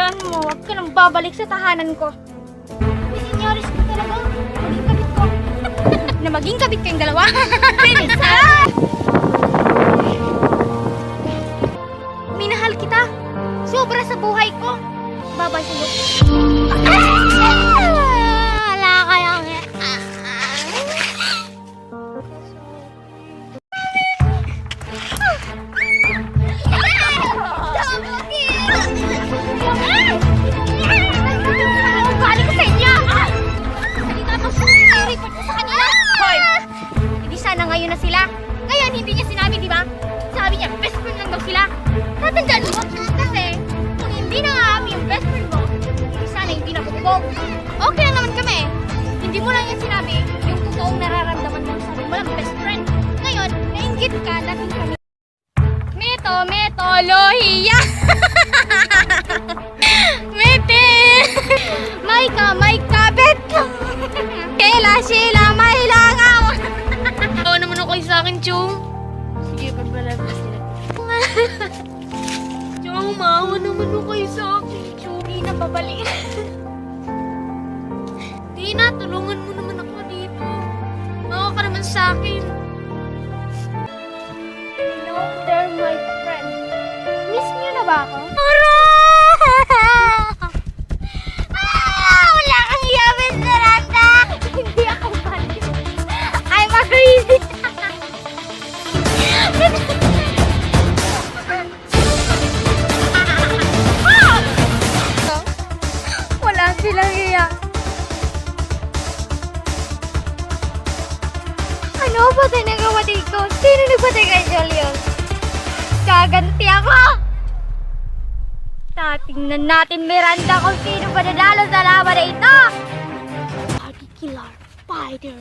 Tandaan mo, huwag ka nang babalik sa tahanan ko. May senyoris ko talaga. Maging kabit ko. Na maging kabit kayong dalawa. Pinisa! Minahal kita. Sobra sa buhay ko. Babay sa'yo. Wala kayang... Balik ko sa inyo! Hindi tapos report ko sa kanila. Hoy! Hindi sana ngayon na sila. Ngayon, hindi niya sinabi, di ba? Sabi niya, best friend lang daw sila. Tatandaan mo? Kasi, kung hindi na nga kami yung best friend mo, hindi sana hindi na bubog. Okay lang naman kami. Hindi mo lang yan sinabi yung totoong nararamdaman mo sa walang best friend. Ngayon, nainggit ka dahil kami. Meto, lohiya! Mete! May kabet! Sheila, may langaw! Oo naman ako sa akin, Chong. Sige, pagbalab na sila. Chong, maawa naman ako sa akin, Chong. Di na babalik. Di na, tulungan mo naman ako dito. Maawa ka naman sa akin. Hello there, my friend. Miss niyo na ba ako? Wala kang yamin, Miranda! Hindi ako balik. I'm a crazy. Wala silang iya. Ano ba tayo nagawatig ko? Sino nagpatay kay Julius? Gaganti ako! Tingnan natin, Miranda, kung sino ba nanalo sa laban na ito! Party killer, spider.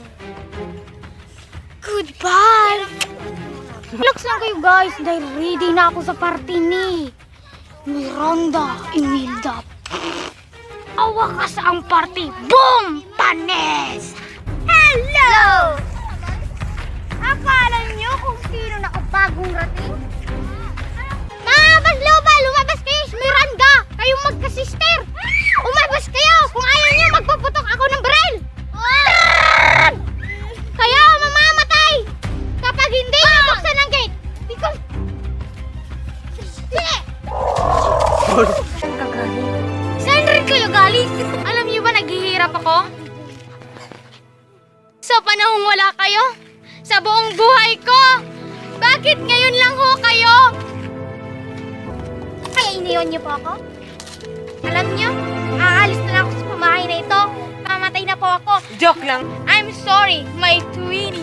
Goodbye! Relax lang kayo, guys, dahil ready na ako sa party ni Miranda Imelda. Awakas ang party! Boom! Panes! Hello! Akala niyo kung sino nakapagong rating? Lumabas loba! Lumabas kayo! Miranda! Kayong magka-sister! Umabas kayo! Kung ayaw niyo, magpuputok ako ng baril! Kayo, mamamatay! Kapag hindi niyo buksan ang gate! Because... Saan rin kayo galing? Alam niyo ba naghihirap ako? Sa panahong wala kayo? Sa buong buhay ko! Bakit ngayon lang ho kayo? Kaya iniwan niyo po ako? Alam niyo, aalis na lang ako sa pamahay na ito. Mamatay na po ako. Joke lang. I'm sorry, my sweetie.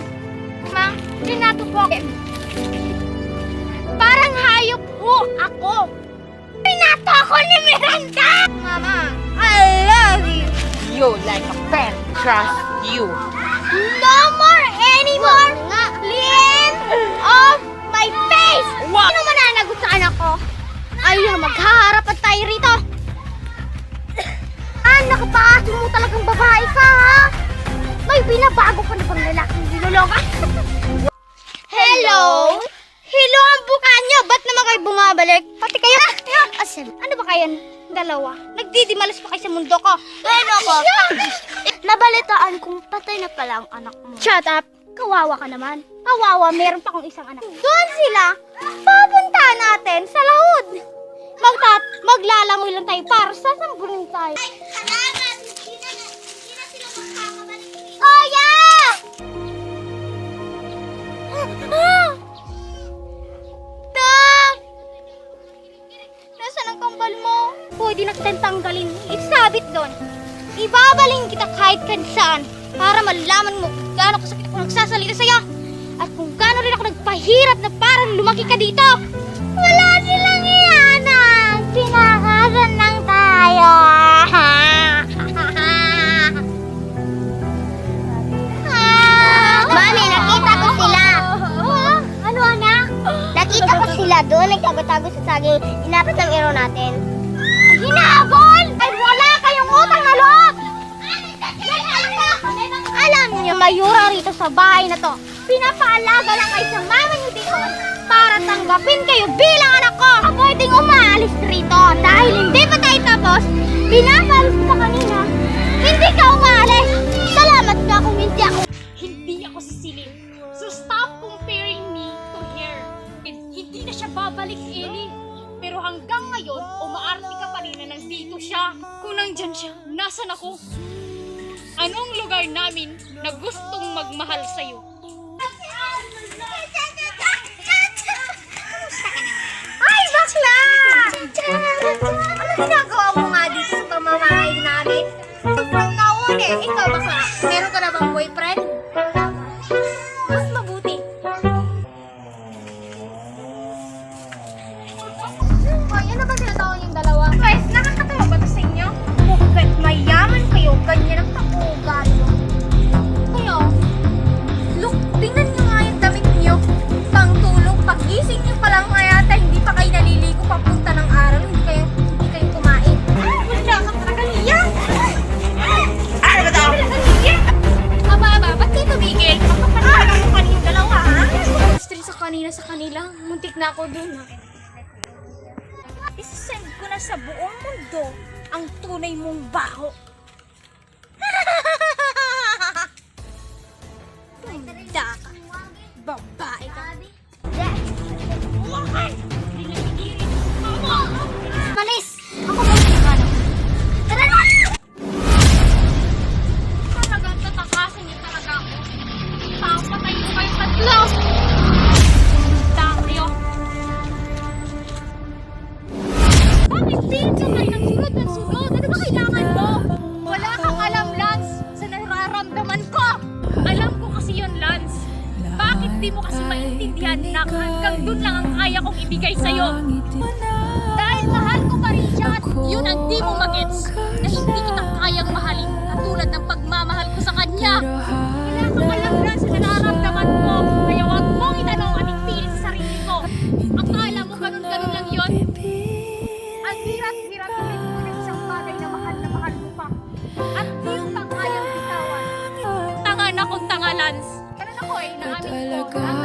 Ma, rinato po ako. Parang hayop po ako. Rinato ako ni Miranda! Mama, I love you. You like a pet. Trust you. No more anymore! Liam off my face! What? Sino mananagot sa anak ko? Ayun, maghaharapan tayo rito. Nakapaaso mo talagang babae ka, ha? May binabago ka na bang lalaking niloloka? Hello? Hello ang buka nyo! Ba't naman kayo bumabalik? Pati kayo? Asal, ano ba kayo? Dalawa? Nagdidimalas pa kayo sa mundo ko. Ano ko? Nabalitaan kung patay na pala ang anak mo. Shut up! Kawawa ka naman. Kawawa, meron pa akong isang anak. Doon sila, papunta natin sa laod. Maglalangoy lang tayo para sasambunin tayo. Ay, salamat! Hindi na sila magkakabalik. Kuya! Dad! Nasaan ang kambal mo? Pwede na kitang tanggalin. Isabit doon. Ibabaling kita kahit saan para malaman mo kung gaano kasakit ako nagsasalita sa'yo. At kung gaano rin ako nagpahirap na parang lumaki ka dito. Wala silang iyanan. Pinakasan lang tayo. Mami, nakita ko sila. Ano, anak? Nakita ko sila doon, nagtago-tago sa saging. Inapat ng ero natin. Hinabol! Ay, wala kayong utang na loob! Alam niyo, mayura rito sa bahay na to. Pinapaalaga lang kayo sa mama niyo dito. para tanggapin kayo bilang anak ko. Pwedeng umaalis rito dahil hindi pa tayo tapos. Binabalos ka kanina. Hindi ka umaalis. Salamat ka kung hindi ako. Hindi ako sisilip. So stop comparing me to her. And hindi na siya babalik, Ellie. Pero hanggang ngayon, umaarte ka pa rin na nandito siya. Kung nandyan siya, nasan ako? Anong lugar namin na gustong magmahal sa'yo? Ay, bakla! Ano ginagawa mo nga dito sa pamamahay namin? From now on ikaw bakla, meron ka na bang boyfriend? Mas mabuti. Hoy, ano ba tinatawag yung dalawa? Guys, nakakatawa ba ito sa inyo? Kahit mayaman kayo, ganyan ang takugan nyo. Kayo, look, tingnan nyo nga yung damit nyo. Pangtulog, pagising nyo pa lang yata, hindi pa kayo naliligo papunta ng araw, hindi kayo kumain. Wala ka talaga niya! Ano ba daw? Aba, ba't kayo tumigil? Kapapanalan mo kanina dalawa, ha? Stress sa kanila. Muntik na ako dun, ha? Isasend ko na sa buong mundo ang tunay mong baho. Tunda ka. Babae ka. Manis! Ako ba yung ano? Tara na! Talagang tatakasin niyo talaga ako. Papatay ko kayo tatlo! Dario! Bakit din ka kayo ng sunod ng sunod? Ano ba kailangan mo? Wala kang alam, Lance, sa nararamdaman ko! Alam ko kasi yun, Lance. Bakit di mo kasi maintindihan na hanggang dun lang ang kaya kong ibigay sa'yo? Dahil mahal ko pa rin siya at yun ang di mo magets na hindi kita kayang mahalin katulad ng pagmamahal ko sa kanya. Wala kang alam, Lance, sa nararamdaman ko. Kaya huwag mong itanong ang ating pilit sa sarili ko. Akala mo ganun-ganun lang yun? Ang hirap-hirap ulit mo ng isang bagay na mahal mo pa. At di mo pa kayang bitawan. Tanga na kung tanga, Lance. Ganun ako naamin ko.